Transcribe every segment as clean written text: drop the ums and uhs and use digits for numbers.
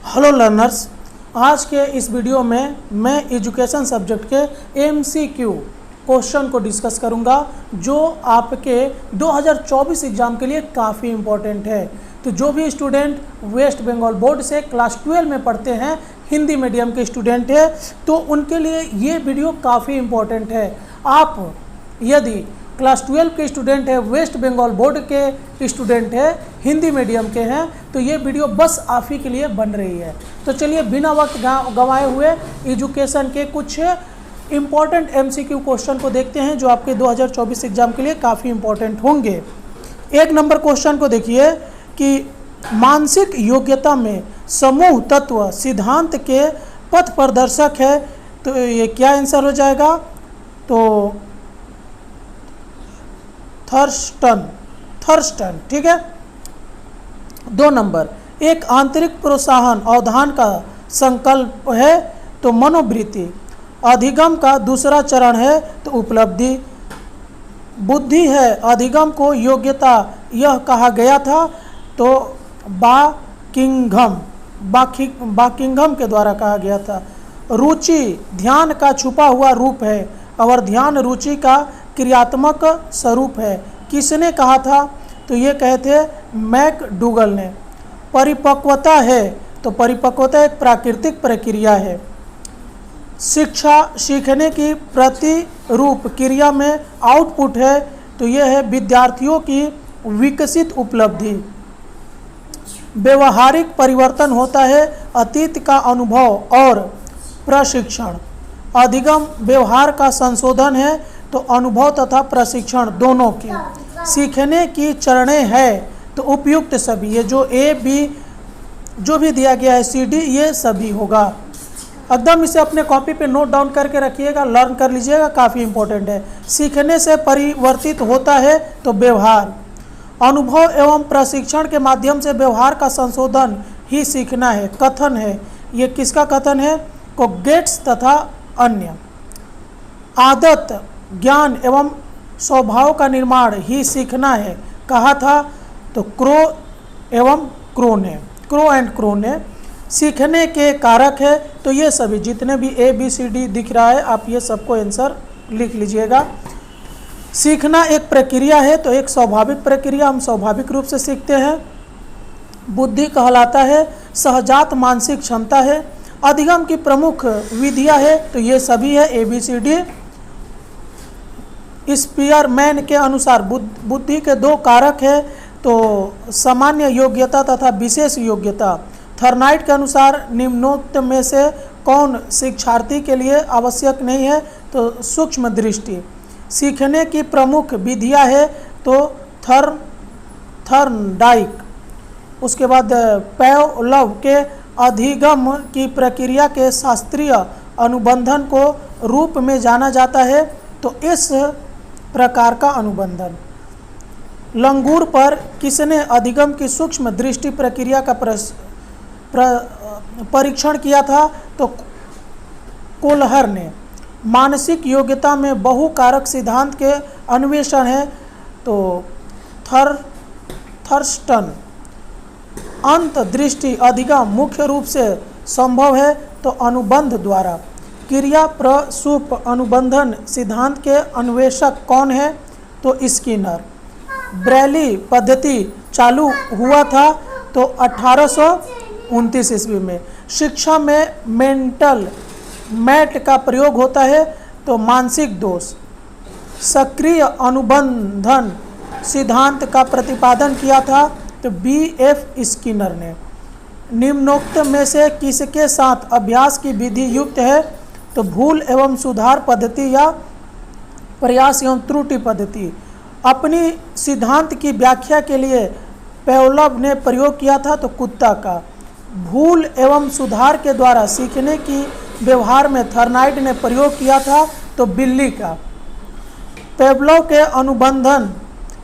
Hello learners, आज के इस वीडियो में मैं एजुकेशन सब्जेक्ट के एमसीक्यू क्वेश्चन को डिस्कस करूंगा जो आपके 2024 एग्ज़ाम के लिए काफ़ी इम्पोर्टेंट है। तो जो भी स्टूडेंट वेस्ट बंगाल बोर्ड से क्लास 12 में पढ़ते हैं, हिंदी मीडियम के स्टूडेंट है, तो उनके लिए ये वीडियो काफ़ी इम्पोर्टेंट है। आप यदि क्लास 12 के स्टूडेंट है, वेस्ट बंगाल बोर्ड के स्टूडेंट है, हिंदी मीडियम के हैं, तो ये वीडियो बस आप ही के लिए बन रही है। तो चलिए बिना वक्त गंवाए हुए एजुकेशन के कुछ इम्पॉर्टेंट एमसीक्यू क्वेश्चन को देखते हैं जो आपके 2024 एग्जाम के लिए काफ़ी इम्पोर्टेंट होंगे। एक नंबर क्वेश्चन को देखिए कि मानसिक योग्यता में समूह तत्व सिद्धांत के पथ प्रदर्शक है, तो ये क्या आंसर हो जाएगा? तो थर्स्टन, ठीक है। 2 नंबर, एक आंतरिक प्रोत्साहन अवधान का संकल्प है, तो मनोवृत्ति। अधिगम का दूसरा चरण है, तो उपलब्धि। बुद्धि है, अधिगम को योग्यता यह कहा गया था, तो बाकिंघम के द्वारा कहा गया था। रुचि ध्यान का छुपा हुआ रूप है और ध्यान रुचि का क्रियात्मक स्वरूप है। किसने कहा था? तो ये कहे थे मैकडूगल ने। परिपक्वता है, तो परिपक्वता एक प्राकृतिक प्रक्रिया है। शिक्षा सीखने की प्रतिरूप क्रिया में आउटपुट है, तो यह है विद्यार्थियों की विकसित उपलब्धि। व्यवहारिक परिवर्तन होता है, अतीत का अनुभव और प्रशिक्षण। अधिगम व्यवहार का संशोधन है, तो अनुभव तथा प्रशिक्षण दोनों की। सीखने की चरणें है, तो उपयुक्त सभी, ये जो ए बी जो भी दिया गया है सी डी, ये सभी होगा। एकदम इसे अपने कॉपी पे नोट डाउन करके रखिएगा, लर्न कर लीजिएगा, काफ़ी इंपॉर्टेंट है। सीखने से परिवर्तित होता है, तो व्यवहार। अनुभव एवं प्रशिक्षण के माध्यम से व्यवहार का संशोधन ही सीखना है। कथन है, ये किसका कथन है? कोगेट्स तथा अन्य। आदत ज्ञान एवं स्वभाव का निर्माण ही सीखना है, कहा था, तो क्रो एंड क्रो ने। सीखने के कारक है, तो ये सभी जितने भी ए बी सी डी दिख रहा है, आप ये सबको आंसर लिख लीजिएगा। सीखना एक प्रक्रिया है, तो एक स्वाभाविक प्रक्रिया, हम स्वाभाविक रूप से सीखते हैं। बुद्धि कहलाता है सहजात मानसिक क्षमता है। अधिगम की प्रमुख विधियां है, तो ये सभी है A B C D. Spearman के अनुसार बुद्धि के 2 कारक है, तो सामान्य योग्यता तथा विशेष योग्यता। थर्नाइट के अनुसार निम्नोक्त में से कौन शिक्षार्थी के लिए आवश्यक नहीं है? तो सूक्ष्म दृष्टि। सीखने की प्रमुख विधियां है, तो थर्नडाइक। उसके बाद पैवलव के अधिगम की प्रक्रिया के शास्त्रीय अनुबंधन को रूप में जाना जाता है, तो इस प्रकार का अनुबंधन। लंगूर पर किसने अधिगम की सूक्ष्म दृष्टि प्रक्रिया का परीक्षण किया था? तो कोलहर ने। मानसिक योग्यता में बहुकारक सिद्धांत के अन्वेषण है, तो थर्स्टन। अंत दृष्टि अधिगम मुख्य रूप से संभव है, तो अनुबंध द्वारा। क्रिया प्रसूप अनुबंधन सिद्धांत के अन्वेषक कौन है? तो स्किनर। ब्रेली पद्धति चालू हुआ था, तो 1829 ईस्वी में। शिक्षा में मैट का प्रयोग होता है, तो मानसिक दोष। सक्रिय अनुबंधन सिद्धांत का प्रतिपादन किया था, तो B.F. स्किनर ने। निम्नोक्त में से किसके साथ अभ्यास की विधि युक्त है? तो भूल एवं सुधार पद्धति या प्रयास एवं त्रुटि पद्धति। अपनी सिद्धांत की व्याख्या के लिए पैवलव ने प्रयोग किया था, तो कुत्ता का। भूल एवं सुधार के द्वारा सीखने की व्यवहार में थर्नाइट ने प्रयोग किया था, तो बिल्ली का। पैवलव के अनुबंधन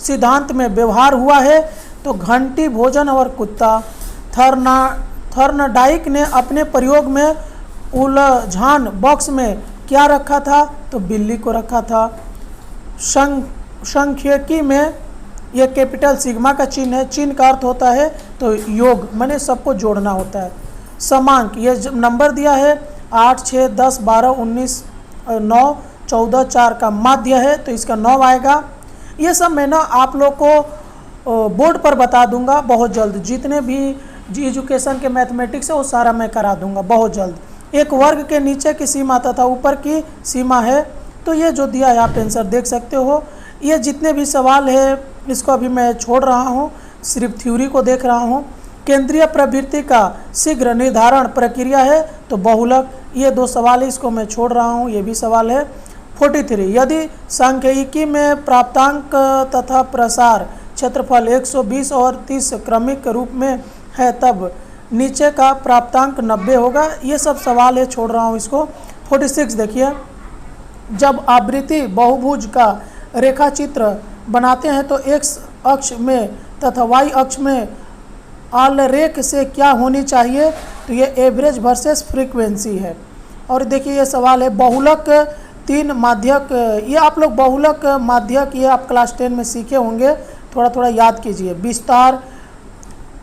सिद्धांत में व्यवहार हुआ है, तो घंटी भोजन और कुत्ता। थर्नडाइक ने अपने प्रयोग में उलझान बॉक्स में क्या रखा था? तो बिल्ली को रखा था। सांख्यिकी में ये कैपिटल सिग्मा का चिन्ह है, चिन्ह का अर्थ होता है तो योग, माने सबको जोड़ना होता है। समांक, ये नंबर दिया है 8, 6, 10, 12, 19, 9, 14, 4 का माध्य है, तो इसका 9 आएगा। ये सब मैं ना आप लोग को बोर्ड पर बता दूंगा बहुत जल्द, जितने भी एजुकेशन के मैथमेटिक्स है वो सारा मैं करा दूंगा बहुत जल्द। एक वर्ग के नीचे की सीमा तथा ऊपर की सीमा है, तो ये जो दिया है आप आंसर देख सकते हो। ये जितने भी सवाल है इसको अभी मैं छोड़ रहा हूँ, सिर्फ थ्योरी को देख रहा हूँ। केंद्रीय प्रवृत्ति का शीघ्र निर्धारण प्रक्रिया है, तो बहुलक। ये 2 सवाल है, इसको मैं छोड़ रहा हूँ, ये भी सवाल है। 43, यदि सांख्यिकी में प्राप्तांक तथा प्रसार क्षेत्रफल 120 और 30 क्रमिक रूप में है, तब नीचे का प्राप्तांक 90 होगा। ये सब सवाल है, छोड़ रहा हूँ इसको। 46 देखिए, जब आवृत्ति बहुभुज का रेखा चित्र बनाते हैं तो x अक्ष में तथा y अक्ष में आलेख से क्या होनी चाहिए, तो ये एवरेज वर्सेस फ्रीक्वेंसी है। और देखिए ये सवाल है बहुलक 3 माध्यक, ये आप लोग बहुलक माध्यक ये आप क्लास 10 में सीखे होंगे, थोड़ा थोड़ा याद कीजिए। विस्तार,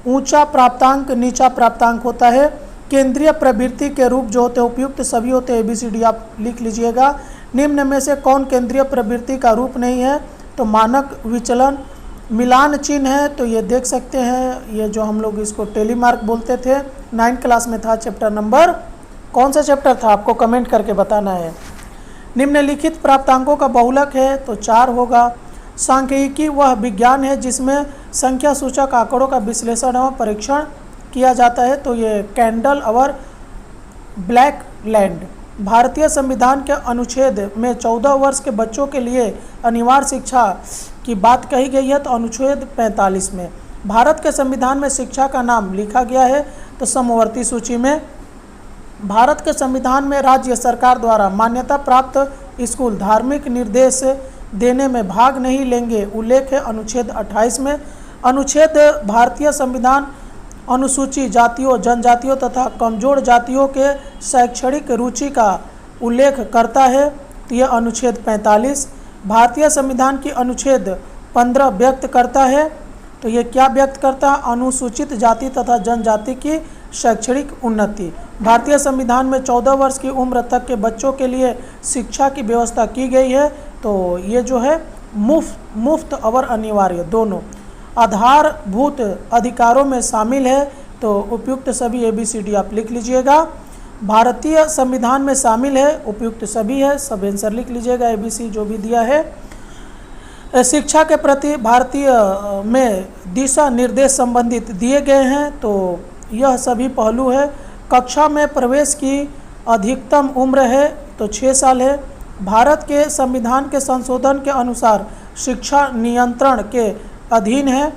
ऊंचा प्राप्तांक नीचा प्राप्तांक होता है। केंद्रीय प्रवृत्ति के रूप जो होते हैं उपयुक्त सभी होते हैं, ABCD आप लिख लीजिएगा। निम्न में से कौन केंद्रीय प्रवृत्ति का रूप नहीं है, तो मानक विचलन। मिलान चिन्ह है, तो ये देख सकते हैं, ये जो हम लोग इसको टेलीमार्क बोलते थे, 9th क्लास में था। चैप्टर नंबर कौन सा चैप्टर था आपको कमेंट करके बताना है। निम्नलिखित प्राप्तांकों का बहुलक है, तो 4 होगा। सांख्यिकी वह विज्ञान है जिसमें संख्या सूचक आंकड़ों का विश्लेषण एवं परीक्षण किया जाता है, तो ये कैंडल और ब्लैक लैंड। भारतीय संविधान के अनुच्छेद में 14 वर्ष के बच्चों के लिए अनिवार्य शिक्षा की बात कही गई है, तो अनुच्छेद 45 में। भारत के संविधान में शिक्षा का नाम लिखा गया है, तो समवर्ती सूची में। भारत के संविधान में राज्य सरकार द्वारा मान्यता प्राप्त स्कूल धार्मिक निर्देश देने में भाग नहीं लेंगे, उल्लेख है अनुच्छेद 28 में। अनुच्छेद भारतीय संविधान अनुसूचित जातियों, जनजातियों तथा कमजोर जातियों के शैक्षणिक रुचि का उल्लेख करता है, तो यह अनुच्छेद 45। भारतीय संविधान की अनुच्छेद 15 व्यक्त करता है, तो ये क्या व्यक्त करता है, अनुसूचित जाति तथा जनजाति की शैक्षणिक उन्नति। भारतीय संविधान में 14 वर्ष की उम्र तक के बच्चों के लिए शिक्षा की व्यवस्था की गई है, तो ये जो है मुफ्त और अनिवार्य दोनों आधारभूत अधिकारों में शामिल है, तो उपयुक्त सभी ABCD आप लिख लीजिएगा। भारतीय संविधान में शामिल है, उपयुक्त सभी है, सब आंसर लिख लीजिएगा ABC जो भी दिया है। शिक्षा के प्रति भारतीय में दिशा निर्देश संबंधित दिए गए हैं, तो यह सभी पहलू है। कक्षा में प्रवेश की अधिकतम उम्र है, तो 6 साल है। भारत के संविधान के संशोधन के अनुसार शिक्षा नियंत्रण के अधीन है,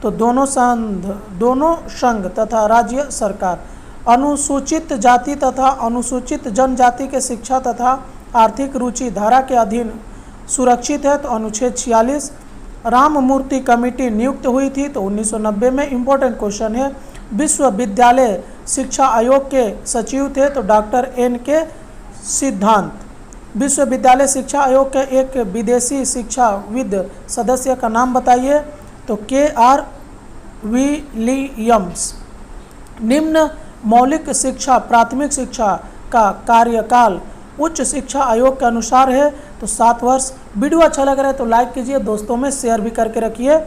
तो दोनों संघ तथा राज्य सरकार। अनुसूचित जाति तथा अनुसूचित जनजाति के शिक्षा तथा आर्थिक रुचि धारा के अधीन सुरक्षित है, तो अनुच्छेद 46। राम मूर्ति कमेटी नियुक्त हुई थी, तो 1990 में। इम्पोर्टेंट क्वेश्चन है, विश्वविद्यालय शिक्षा आयोग के सचिव थे, तो डॉक्टर N.K. सिद्धांत। विश्वविद्यालय शिक्षा आयोग के एक विदेशी शिक्षाविद सदस्य का नाम बताइए, तो K.R. विलियम्स। निम्न मौलिक शिक्षा प्राथमिक शिक्षा का कार्यकाल उच्च शिक्षा आयोग के अनुसार है, तो 7 वर्ष। वीडियो अच्छा लग रहा है तो लाइक कीजिए, दोस्तों में शेयर भी करके रखिए।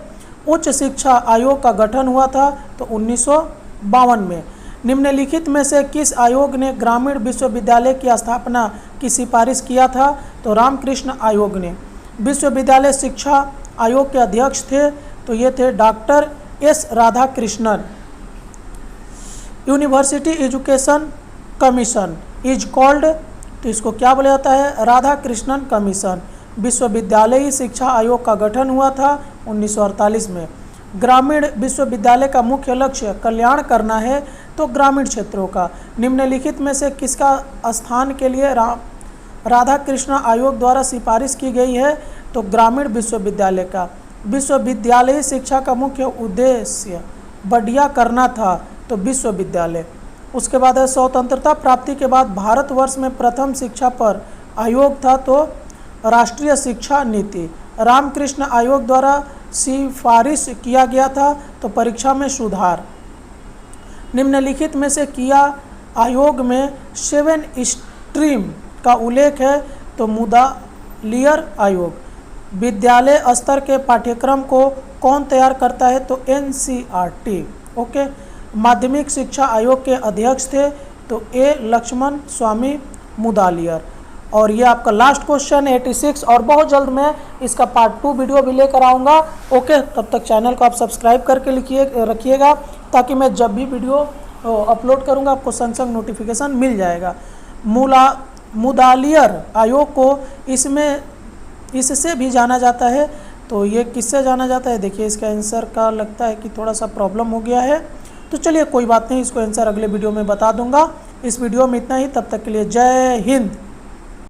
उच्च शिक्षा आयोग का गठन हुआ था, तो 1952 में। निम्नलिखित में से किस आयोग ने ग्रामीण विश्वविद्यालय की स्थापना की सिफारिश किया था, तो रामकृष्ण आयोग ने। विश्वविद्यालय शिक्षा आयोग के अध्यक्ष थे, तो ये थे doctor S. Radhakrishnan. University education commission is called, तो इसको क्या बोला जाता है, राधाकृष्णन कमीशन। विश्वविद्यालयी शिक्षा आयोग का गठन हुआ था 1948 में। ग्रामीण विश्वविद्यालय का मुख्य लक्ष्य कल्याण करना है, तो ग्रामीण क्षेत्रों का। निम्नलिखित में से किसका स्थान के लिए राधाकृष्ण आयोग द्वारा सिफारिश की गई है, तो ग्रामीण विश्वविद्यालय का। विश्वविद्यालय शिक्षा का मुख्य उद्देश्य बढ़िया करना था, तो विश्वविद्यालय। उसके बाद है स्वतंत्रता प्राप्ति के बाद भारतवर्ष में प्रथम शिक्षा पर आयोग था, तो राष्ट्रीय शिक्षा नीति। रामकृष्ण आयोग द्वारा सिफारिश किया गया था, तो परीक्षा में सुधार। निम्नलिखित में से किया आयोग में 7 स्ट्रीम का उल्लेख है? तो मुदालियर आयोग। विद्यालय स्तर के पाठ्यक्रम को कौन तैयार करता है? तो NCERT। ओके। माध्यमिक शिक्षा आयोग के अध्यक्ष थे? तो A लक्ष्मण स्वामी मुदालियर। और ये आपका लास्ट क्वेश्चन 86, और बहुत जल्द मैं इसका पार्ट 2 वीडियो भी लेकर आऊँगा। ओके, तब तक चैनल को आप सब्सक्राइब करके रखिएगा, ताकि मैं जब भी वीडियो अपलोड करूँगा आपको संग नोटिफिकेशन मिल जाएगा। मुदालियर आयोग को इससे भी जाना जाता है। तो ये किससे जाना जाता है? देखिए, इसका आंसर का लगता है कि थोड़ा सा प्रॉब्लम हो गया है, तो चलिए कोई बात नहीं, इसको आंसर अगले वीडियो में बता दूंगा। इस वीडियो में इतना ही, तब तक के लिए जय हिंद।